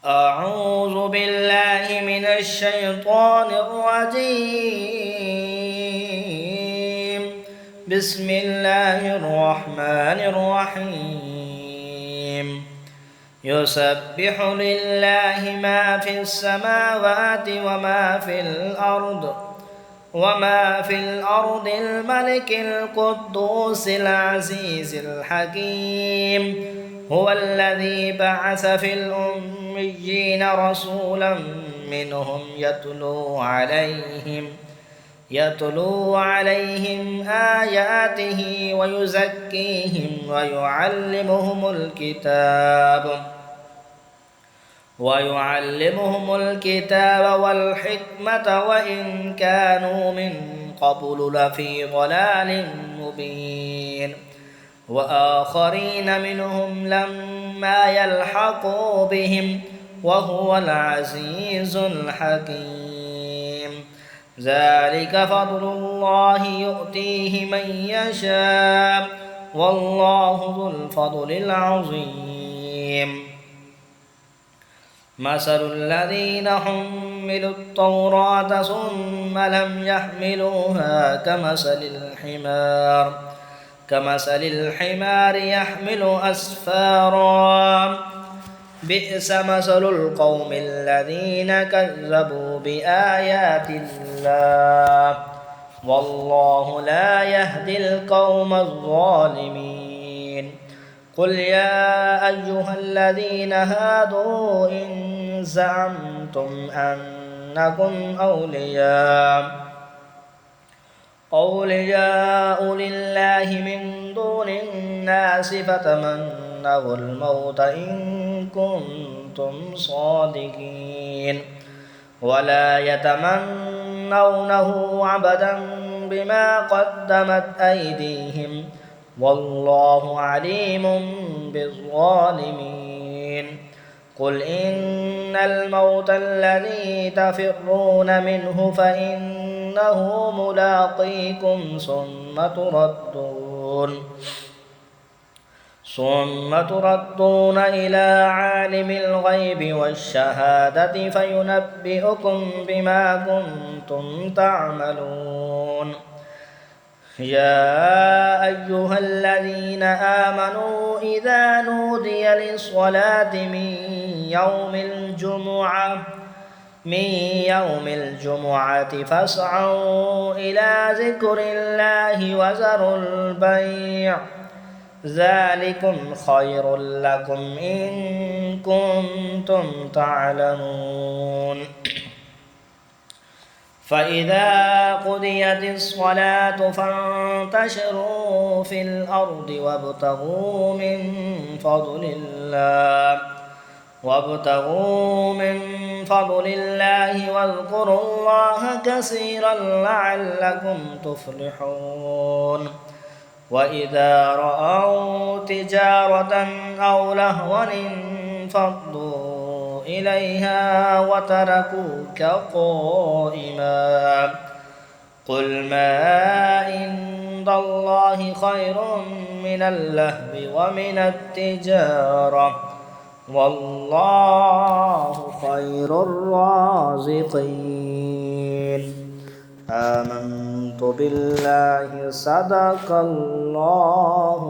أعوذ بالله من الشيطان الرجيم. بسم الله الرحمن الرحيم. يسبح لله ما في السماوات وما في الأرض الملك القدوس العزيز الحكيم. هو الذي بعث في الأميين رسولا منهم يتلو عليهم آياته ويزكيهم ويعلمهم الكتاب والحكمة وإن كانوا من قبل لفي ضلال مبين. وآخرين منهم لما يلحقوا بهم وهو العزيز الحكيم. ذلك فضل الله يؤتيه من يشاء والله ذو الفضل العظيم. مثل الذين حملوا التوراة ثم لم يحملوها كمثل الحمار يحمل أسفارا. بئس مثل القوم الذين كذبوا بآيات الله والله لا يهدي القوم الظالمين. قل يا أيها الذين هادوا إن زعمتم أنكم أولياء لله من دون الناس فتمنوا الموت إن كنتم صادقين ولا يتمنونه أبدا بما قدمت أيديهم والله عليم بالظالمين. قل إن الموت الذي تفرون منه فإنه ملاقيكم ثم تردون إلى عالم الغيب والشهادة فينبئكم بما كنتم تعملون. يا أيها الذين آمنوا إذا نودي للصلاة من يوم الجمعة فاسعوا إلى ذكر الله وذروا البيع ذلكم خير لكم إن كنتم تعلمون. فإذا قضيت الصلاة فانتشروا في الأرض وابتغوا من فضل الله واذكروا الله كثيرا لعلكم تفلحون. وإذا رأوا تجارة أو لهوا انفضوا إليها وتركوك قائما. قل ما عند الله خير من اللهو ومن التجارة والله خير الرازقين. آمنت بالله صدق الله